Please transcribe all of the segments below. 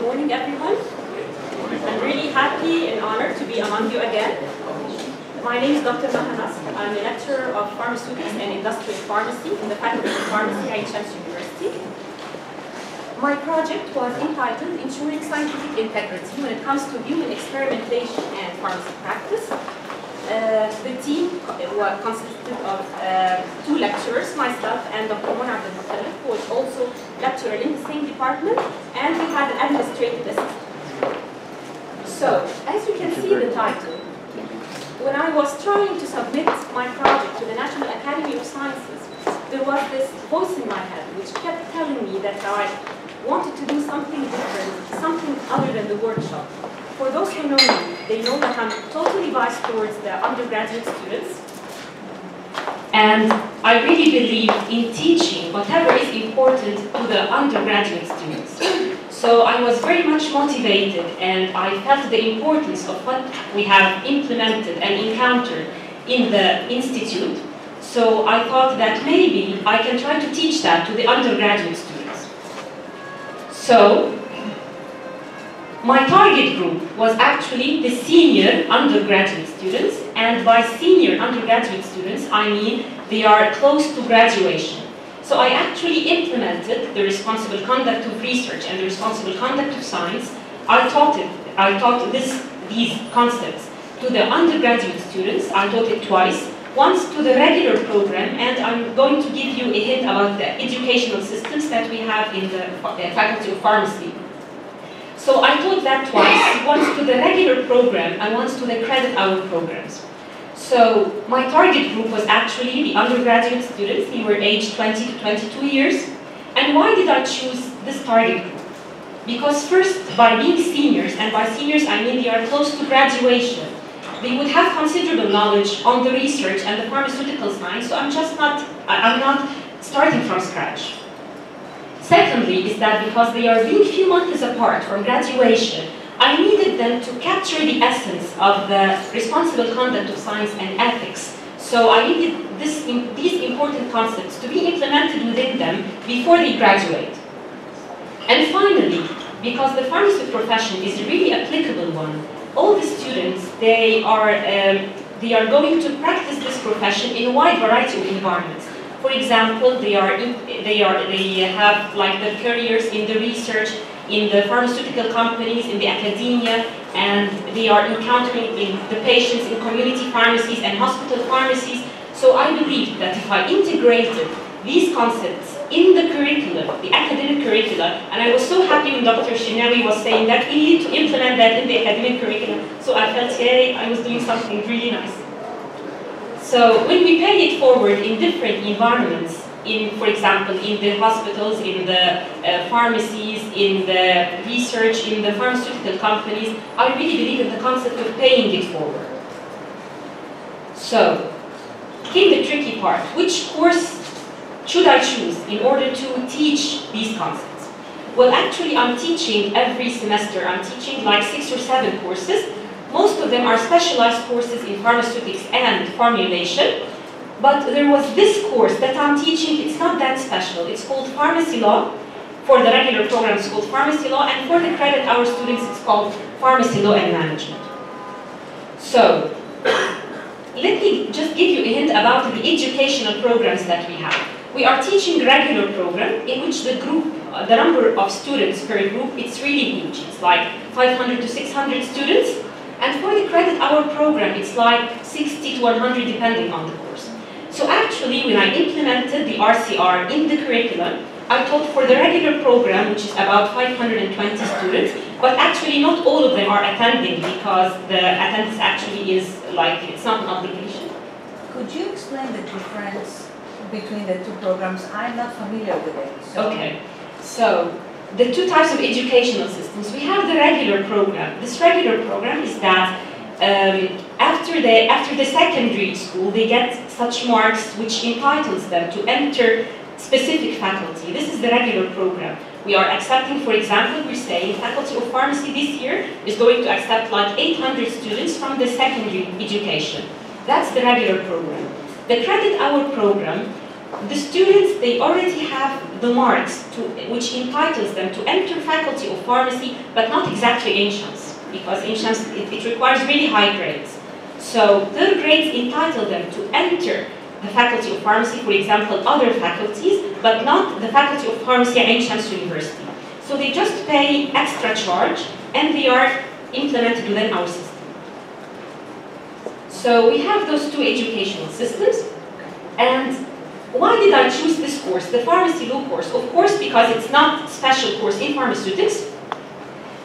Good morning, everyone. I'm really happy and honored to be among you again. My name is Dr. Mahr. I'm a lecturer of pharmaceuticals and industrial pharmacy in the Faculty of Pharmacy at Science University. My project was entitled Ensuring Scientific Integrity when it comes to human experimentation and pharmacy practice. The team consisted of two lecturers, myself and Dr. Mahr, who was also lecturer in the same department, and we had an administrative assistant. So, as you can see the title, when I was trying to submit my project to the National Academy of Sciences, there was this voice in my head which kept telling me that I wanted to do something different, something other than the workshop. For those who know me, they know that I'm totally biased towards the undergraduate students. And I really believe in teaching whatever is important to the undergraduate students. So I was very much motivated, and I felt the importance of what we have implemented and encountered in the institute. So I thought that maybe I can try to teach that to the undergraduate students. So my target group was actually the senior undergraduate students, and by senior undergraduate students, I mean they are close to graduation. So I actually implemented the responsible conduct of research and the responsible conduct of science. I taught these concepts to the undergraduate students. I taught it twice, once to the regular program, and I'm going to give you a hint about the educational systems that we have in the Faculty of Pharmacy. So I taught that twice, once to the regular program and once to the credit hour programs. So my target group was actually the undergraduate students. They were aged 20 to 22 years. And why did I choose this target group? Because first, by being seniors, and by seniors I mean they are close to graduation, they would have considerable knowledge on the research and the pharmaceutical science, so I'm not starting from scratch. Secondly, is that because they are being few months apart from graduation, I needed them to capture the essence of the responsible conduct of science and ethics. So I needed these important concepts to be implemented within them before they graduate. And finally, because the pharmacy profession is a really applicable one, all the students, they are going to practice this profession in a wide variety of environments. For example, they have like their careers in the research, in the pharmaceutical companies, in the academia, and they are encountering the patients in community pharmacies and hospital pharmacies. So I believe that if I integrated these concepts in the curriculum, the academic curriculum, and I was so happy when Dr. Shinawi was saying that we need to implement that in the academic curriculum, so I felt, hey, I was doing something really nice. So when we pay it forward in different environments, for example, in the hospitals, in the pharmacies, in the research, in the pharmaceutical companies, I really believe in the concept of paying it forward. So, came the tricky part. Which course should I choose in order to teach these concepts? Well, actually, I'm teaching every semester. I'm teaching like 6 or 7 courses. Most of them are specialized courses in pharmaceutics and formulation. But there was this course that I'm teaching, it's not that special. It's called Pharmacy Law. For the regular program, it's called Pharmacy Law, and for the credit hour students, it's called Pharmacy Law and Management. So, let me just give you a hint about the educational programs that we have. We are teaching a regular program in which the number of students per group, it's really huge. It's like 500 to 600 students. And for the credit hour program, it's like 60 to 100 depending on the course. So actually, when I implemented the RCR in the curriculum, I taught for the regular program, which is about 520 students, but actually not all of them are attending because the attendance actually is like, it's not an obligation. Could you explain the difference between the two programs? I'm not familiar with it. So. Okay, so the two types of educational systems. We have the regular program. This regular program is that after the secondary school, they get such marks which entitles them to enter specific faculty. This is the regular program. We are accepting, for example, we're saying Faculty of Pharmacy this year is going to accept like 800 students from the secondary education. That's the regular program. The credit hour program, the students, they already have the marks which entitles them to enter faculty of pharmacy, but not exactly Inshams, because Inshams, it requires really high grades. So their grades entitle them to enter the faculty of pharmacy, for example, other faculties, but not the faculty of pharmacy at Ain Shams University. So they just pay extra charge, and they are implemented within our system. So we have those two educational systems, and why did I choose this course, the pharmacy law course? Of course, because it's not a special course in pharmaceutics.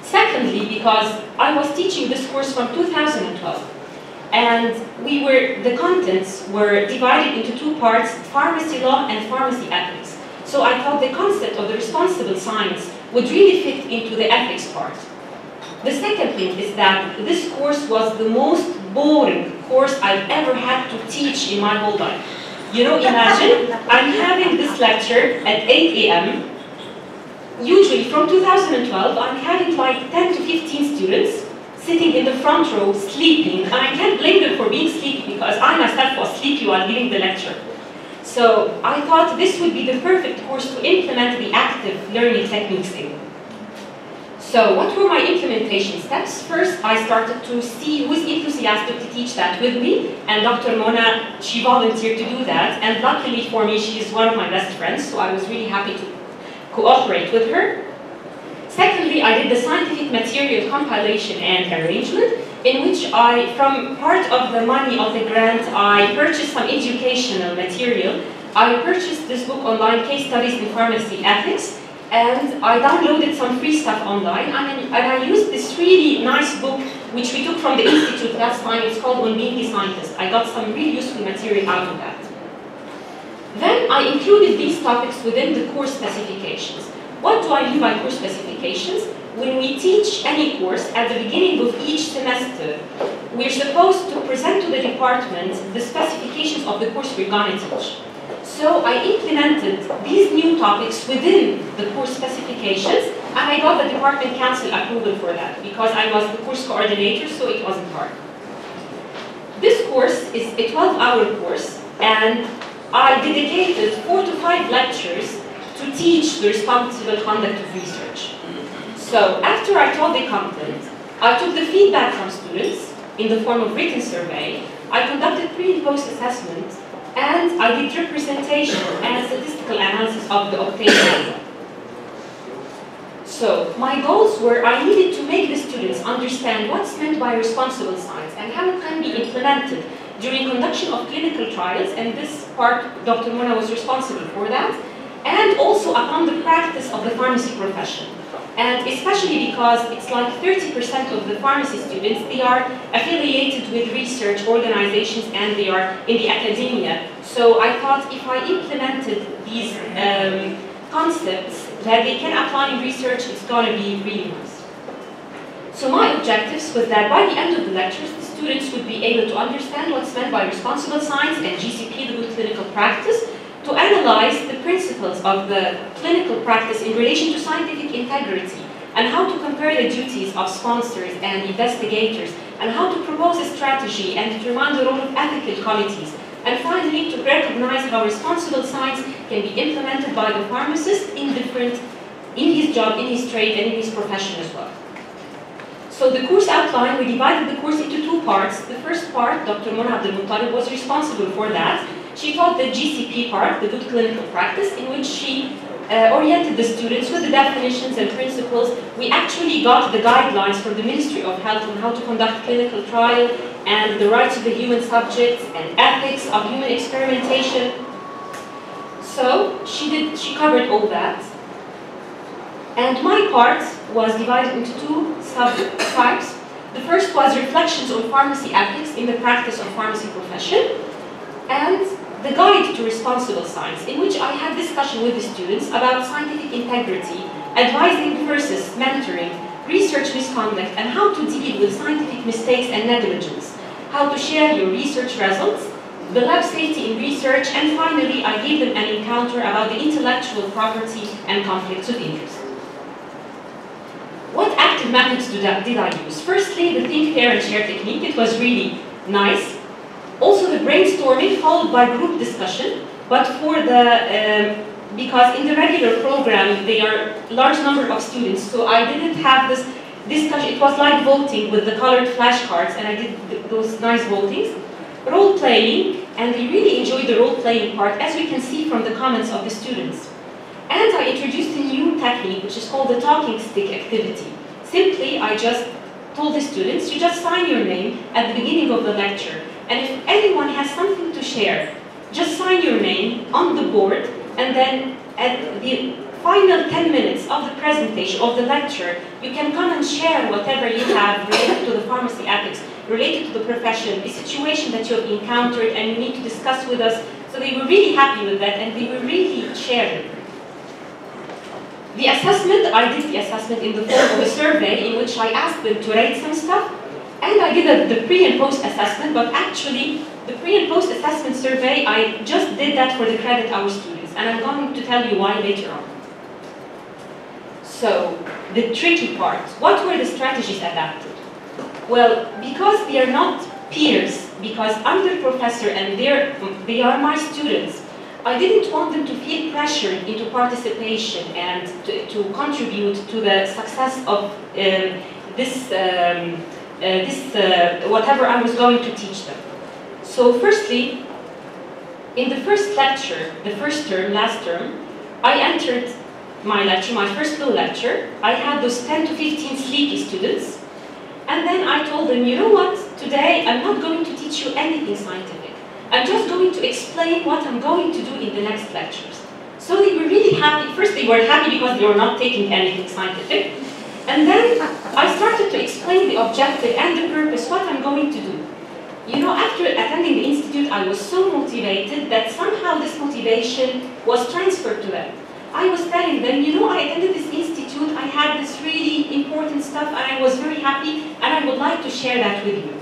Secondly, because I was teaching this course from 2012. And the contents were divided into two parts, pharmacy law and pharmacy ethics. So I thought the concept of the responsible science would really fit into the ethics part. The second thing is that this course was the most boring course I've ever had to teach in my whole life. You know, imagine, I'm having this lecture at 8 a.m. Usually from 2012, I'm having like 10 to 15 students sitting in the front row, sleeping, and I can't blame them for being sleepy because I myself was sleepy while giving the lecture. So I thought this would be the perfect course to implement the active learning techniques in. So what were my implementation steps? First, I started to see who is enthusiastic to teach that with me, and Dr. Mona, she volunteered to do that, and luckily for me, she is one of my best friends, so I was really happy to cooperate with her. Secondly, I did the scientific material compilation and arrangement, in which from part of the money of the grant, I purchased some educational material. I purchased this book online, Case Studies in Pharmacy Ethics, and I downloaded some free stuff online, and I used this really nice book, which we took from the Institute last time. It's called On Being a Scientist. I got some really useful material out of that. Then I included these topics within the course specifications. What do I mean by course specifications? When we teach any course, at the beginning of each semester, we're supposed to present to the department the specifications of the course we're going to teach. So I implemented these new topics within the course specifications, and I got the department council approval for that, because I was the course coordinator, so it wasn't hard. This course is a 12-hour course, and I dedicated 4 to 5 lectures to teach the responsible conduct of research. So after I taught the content, I took the feedback from students in the form of written survey, I conducted pre and post assessment, and I did representation and statistical analysis of the obtained data. So my goals were, I needed to make the students understand what's meant by responsible science and how it can be implemented during conduction of clinical trials, and this part, Dr. Mona was responsible for that, and also upon the practice of the pharmacy profession. And especially because it's like 30% of the pharmacy students, they are affiliated with research organizations and they are in the academia. So I thought if I implemented these concepts that they can apply in research, it's going to be really nice. So my objectives was that by the end of the lectures, the students would be able to understand what's meant by responsible science and GCP, the good clinical practice, to analyze the principles of the clinical practice in relation to scientific integrity, and how to compare the duties of sponsors and investigators, and how to propose a strategy and determine the role of ethical committees, and finally to recognize how responsible science can be implemented by the pharmacist in his job, in his trade, and in his profession as well. So the course outline, we divided the course into 2 parts. The first part, Dr. Mona Abdel Muttalib was responsible for that. She taught the GCP part, the good clinical practice, in which she oriented the students with the definitions and principles. We actually got the guidelines from the Ministry of Health on how to conduct clinical trial and the rights of the human subjects and ethics of human experimentation. So she covered all that. And my part was divided into 2 subtypes. The first was reflections on pharmacy ethics in the practice of pharmacy profession, and the guide to responsible science, in which I had discussion with the students about scientific integrity, advising versus mentoring, research misconduct, and how to deal with scientific mistakes and negligence, how to share your research results, the lab safety in research, and finally I gave them an encounter about the intellectual property and conflicts of interest. What active methods did I use? Firstly, the think, pair, and share technique. It was really nice. Also the brainstorming followed by group discussion. But for the, because in the regular program, they are large number of students, so I didn't have this discussion. It was like voting with the colored flashcards, and I did those nice votings. Role playing, and they really enjoyed the role playing part, as we can see from the comments of the students. And I introduced a new technique, which is called the talking stick activity. Simply, I just told the students, you just sign your name at the beginning of the lecture. And if anyone has something to share, just sign your name on the board, and then at the final 10 minutes of the presentation, of the lecture, you can come and share whatever you have related to the pharmacy ethics, related to the profession, a situation that you have encountered and you need to discuss with us. So they were really happy with that, and they were really sharing. The assessment, I did the assessment in the form of a survey in which I asked them to rate some stuff, and I did the pre and post assessment, but actually the pre and post assessment survey, I just did that for the credit our students, and I'm going to tell you why later on. So, the tricky part, what were the strategies adapted? Well, because they are not peers, because I'm their professor and they are my students, I didn't want them to feel pressured into participation and to contribute to the success of whatever I was going to teach them. So firstly, in the first lecture, the first term, last term, I entered my lecture, my first little lecture. I had those 10 to 15 sleepy students, and then I told them, you know what, today I'm not going to teach you anything scientific. I'm just going to explain what I'm going to do in the next lectures. So they were really happy. First, they were happy because they were not taking anything scientific. And then I started to explain the objective and the purpose, what I'm going to do. You know, after attending the institute, I was so motivated that somehow this motivation was transferred to them. I was telling them, you know, I attended this institute, I had this really important stuff, and I was very happy, and I would like to share that with you.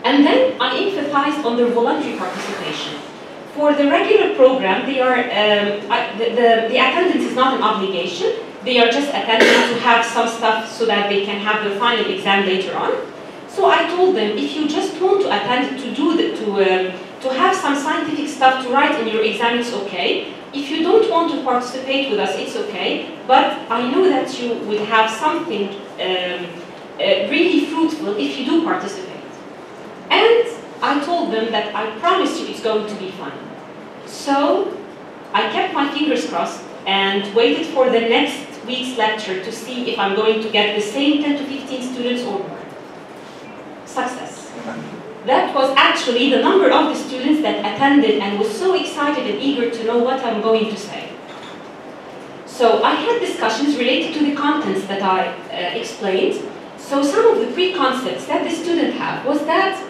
And then I emphasized on their voluntary participation. For the regular program, they are, the attendance is not an obligation. They are just attending to have some stuff so that they can have their final exam later on. So I told them, if you just want to attend to have some scientific stuff to write in your exam, it's okay. If you don't want to participate with us, it's okay. But I know that you will have something really fruitful if you do participate. And I told them that I promise you it's going to be fun. So I kept my fingers crossed and waited for the next week's lecture to see if I'm going to get the same 10 to 15 students or more. Success. That was actually the number of the students that attended and was so excited and eager to know what I'm going to say. So I had discussions related to the contents that I explained. So some of the preconcepts that the student had was that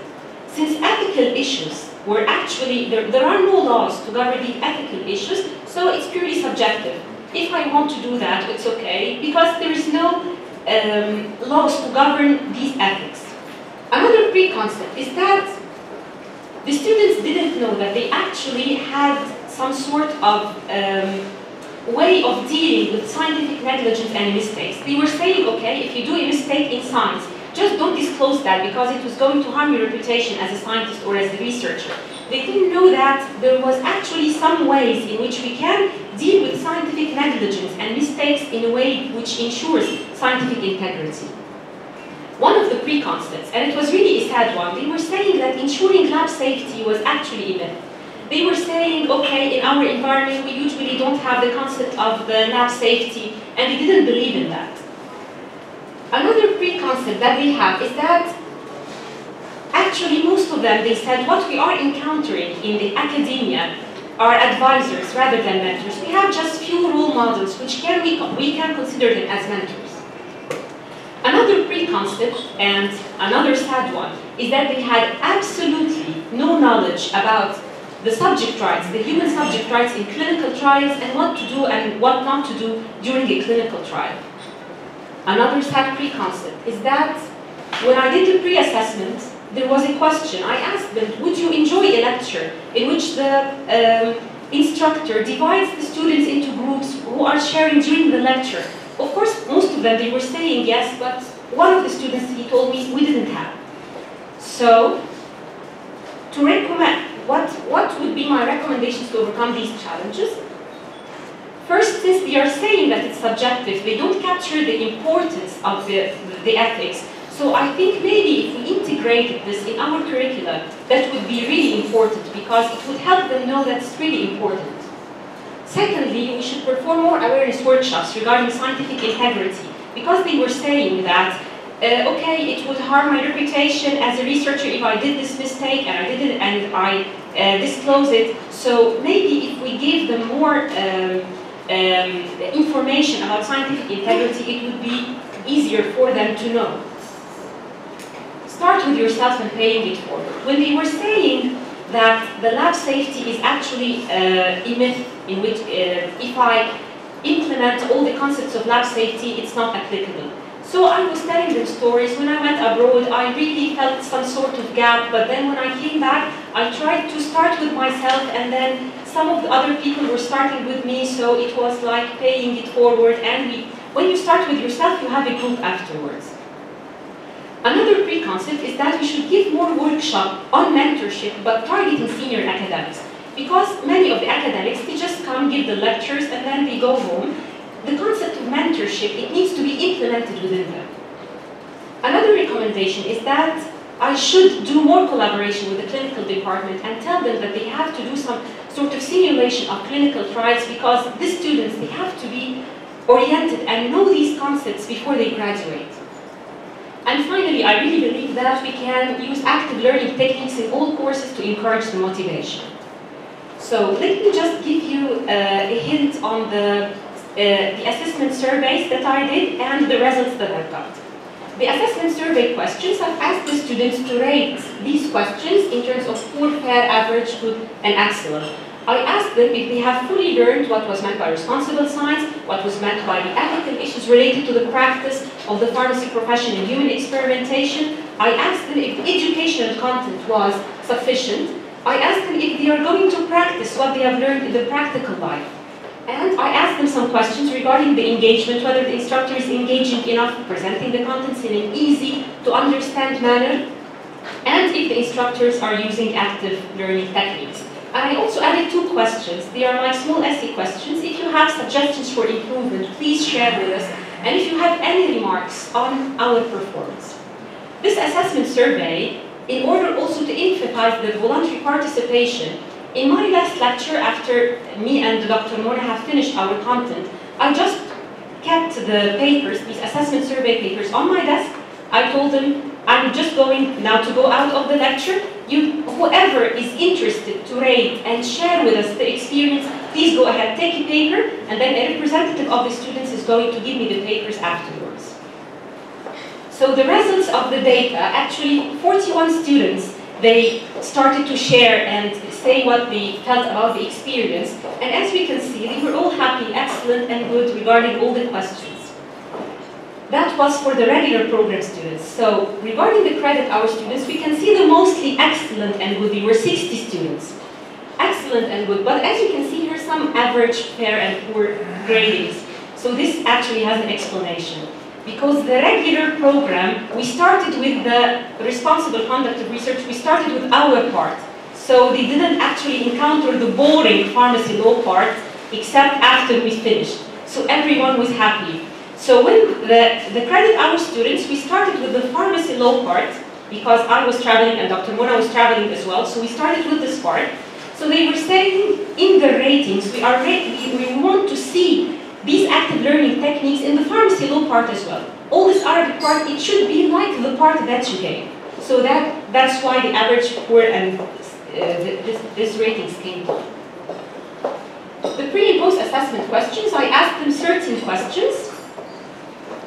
since ethical issues were actually, there are no laws to govern the ethical issues, so it's purely subjective. If I want to do that, it's okay, because there is no laws to govern these ethics. Another preconcept is that the students didn't know that they actually had some sort of way of dealing with scientific negligence and mistakes. They were saying, okay, if you do a mistake in science, just don't disclose that because it was going to harm your reputation as a scientist or as a researcher. They didn't know that there was actually some ways in which we can deal with scientific negligence and mistakes in a way which ensures scientific integrity. One of the preconcepts, and it was really a sad one, they were saying that ensuring lab safety was actually a myth. They were saying, okay, in our environment we usually don't have the concept of the lab safety, and they didn't believe in that. Another preconcept that they have is that actually most of them, they said, what we are encountering in the academia are advisors rather than mentors. We have just few role models which we can consider them as mentors. Another preconcept, and another sad one, is that they had absolutely no knowledge about the subject rights, the human subject rights in clinical trials, and what to do and what not to do during a clinical trial. Another sad preconcept is that when I did the pre-assessment, there was a question. I asked them, would you enjoy a lecture in which the instructor divides the students into groups who are sharing during the lecture? Of course, most of them, they were saying yes, but one of the students, he told me, we didn't have. So, to recommend, what would be my recommendations to overcome these challenges? First, since they are saying that it's subjective, they don't capture the importance of the ethics. So I think maybe if we integrated this in our curricula, that would be really important because it would help them know that it's really important. Secondly, we should perform more awareness workshops regarding scientific integrity because they were saying that, okay, it would harm my reputation as a researcher if I did this mistake and I did it and I disclose it. So maybe if we give them more information about scientific integrity, it would be easier for them to know. Start with yourself and paying it forward. When they were saying that the lab safety is actually a myth in which if I implement all the concepts of lab safety, it's not applicable. So I was telling them stories. When I went abroad, I really felt some sort of gap, but then when I came back, I tried to start with myself, and then some of the other people were starting with me, so it was like paying it forward, and when you start with yourself, you have a group afterwards. Another preconcept is that we should give more workshop on mentorship, but targeting senior academics. Because many of the academics, they just come, give the lectures, and then they go home. The concept of mentorship, it needs to be implemented within them. Another recommendation is that I should do more collaboration with the clinical department and tell them that they have to do some sort of simulation of clinical trials because the students, they have to be oriented and know these concepts before they graduate. And finally, I really believe that we can use active learning techniques in all courses to encourage the motivation. So let me just give you a hint on the assessment surveys that I did and the results that I got. The assessment survey questions, I've asked the students to rate these questions in terms of poor, fair, average, good, and excellent. I asked them if they have fully learned what was meant by responsible science, what was meant by the ethical issues related to the practice of the pharmacy profession in human experimentation. I asked them if the educational content was sufficient. I asked them if they are going to practice what they have learned in the practical life. And I asked them some questions regarding the engagement, whether the instructor is engaging enough, presenting the contents in an easy to understand manner, and if the instructors are using active learning techniques. And I also added 2 questions. They are like small essay questions. If you have suggestions for improvement, please share with us. And if you have any remarks on our performance. This assessment survey, in order also to emphasize the voluntary participation, in my last lecture, after me and Dr. Mahr have finished our content, I just kept the papers, these assessment survey papers, on my desk. I told them, I'm just going now to go out of the lecture. Whoever is interested to rate and share with us the experience, please go ahead, take a paper, and then a representative of the students is going to give me the papers afterwards. So the results of the data, actually 41 students, they started to share and say what they felt about the experience. And as we can see, they were all happy, excellent, and good regarding all the questions. That was for the regular program students. So regarding the credit hour students, we can see the mostly excellent and good. There were 60 students. Excellent and good. But as you can see here, some average, fair, and poor gradings. So this actually has an explanation. Because the regular program, we started with the responsible conduct of research, we started with our part. So they didn't actually encounter the boring pharmacy law part, except after we finished. So everyone was happy. So when the credit hour students, we started with the pharmacy law part, because I was traveling and Dr. Mahr was traveling as well, so we started with this part. So they were saying in the ratings, we want to see these active learning techniques in the pharmacy law part as well. All this Arabic part, it should be like the part that you gave. So that's why the average, poor, and this ratings came from. The pre and post assessment questions, I asked them certain questions,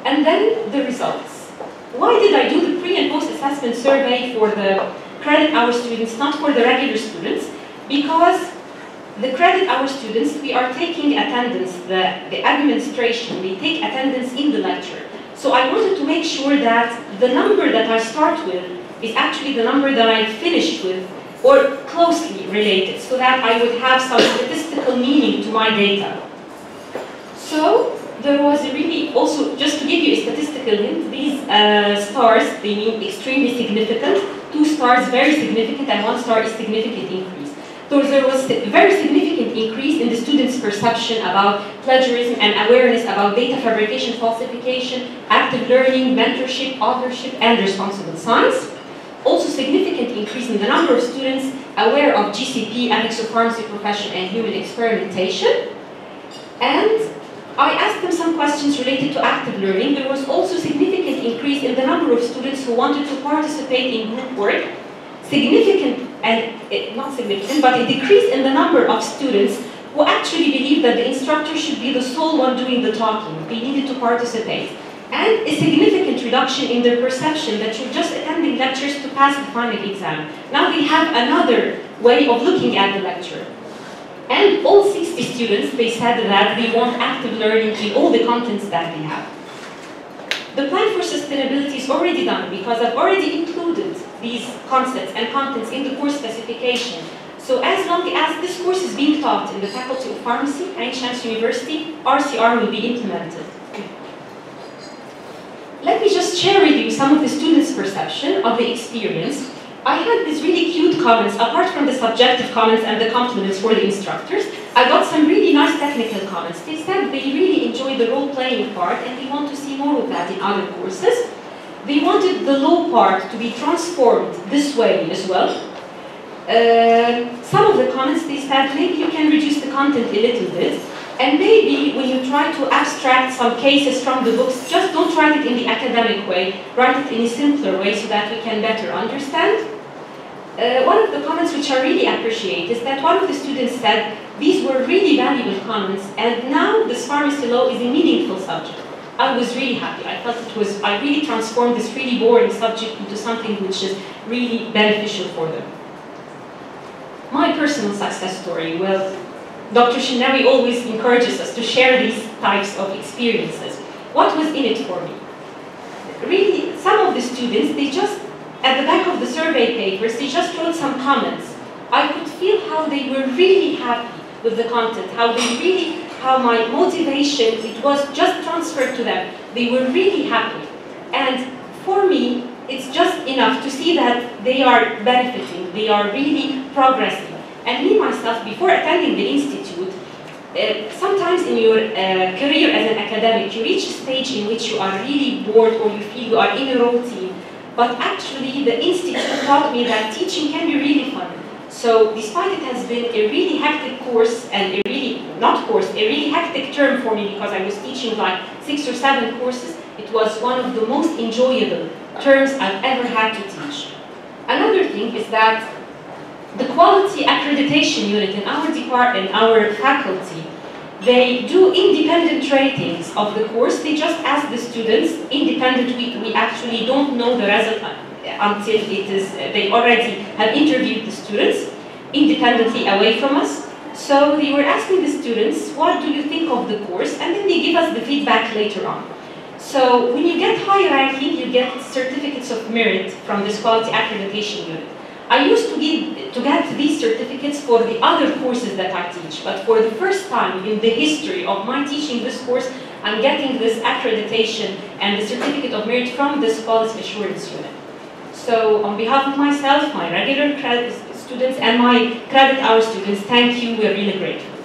and then the results. Why did I do the pre and post assessment survey for the credit hour students, not for the regular students? Because the credit hour students, we are taking attendance, the administration, we take attendance in the lecture. So I wanted to make sure that the number that I start with is actually the number that I finished with, or closely related, so that I would have some statistical meaning to my data. So there was a really, also just to give you a statistical hint, these stars, they mean extremely significant, 2 stars very significant, and 1 star is significant increase. So there was a very significant increase in the students' perception about plagiarism and awareness about data fabrication, falsification, active learning, mentorship, authorship, and responsible science. Also significant increase in the number of students aware of GCP, ethics of pharmacy profession, and human experimentation. And I asked them some questions related to active learning. There was also significant increase in the number of students who wanted to participate in group work. Significant, and not significant, but a decrease in the number of students who actually believed that the instructor should be the sole one doing the talking. They needed to participate. And a significant reduction in their perception that you're just attending lectures to pass the final exam. Now they have another way of looking at the lecture. And all 60 students, they said that they want active learning in all the contents that they have. The plan for sustainability is already done because I've already included these concepts and contents in the course specification. So as long as this course is being taught in the Faculty of Pharmacy, Ain Shams University, RCR will be implemented. Let me just share with you some of the students' perception of the experience. I had these really cute comments, apart from the subjective comments and the compliments for the instructors. I got some really nice technical comments. They said they really enjoyed the role-playing part and they want to see more of that in other courses. They wanted the law part to be transformed this way as well. Some of the comments they said maybe you can reduce the content a little bit. And maybe when you try to abstract some cases from the books, just don't write it in the academic way, write it in a simpler way so that we can better understand. One of the comments which I really appreciate is that one of the students said, these were really valuable comments and now this pharmacy law is a meaningful subject. I was really happy. I felt I really transformed this really boring subject into something which is really beneficial for them. My personal success story, well, Dr. Shinnawi always encourages us to share these types of experiences. What was in it for me? Really, some of the students, they just, at the back of the survey papers, they just wrote some comments. I could feel how they were really happy with the content, how my motivation, it was just transferred to them. They were really happy. And for me, it's just enough to see that they are benefiting, they are really progressing. And me, myself, before attending the institute, sometimes in your career as an academic, you reach a stage in which you are really bored or you feel you are in a routine. But actually, the institute taught me that teaching can be really fun. So despite it has been a really hectic course and a really hectic term for me because I was teaching like 6 or 7 courses, it was one of the most enjoyable terms I've ever had to teach. Another thing is that the quality accreditation unit in our department, our faculty, they do independent ratings of the course. They just ask the students independently. We actually don't know the result until it is, they already have interviewed the students independently away from us. So they were asking the students, what do you think of the course? And then they give us the feedback later on. So when you get high ranking, you get certificates of merit from this quality accreditation unit. I used to get these certificates for the other courses that I teach, but for the first time in the history of my teaching this course, I'm getting this accreditation and the certificate of merit from this quality assurance unit. So on behalf of myself, my regular credit students, and my credit hour students, thank you, we're really grateful.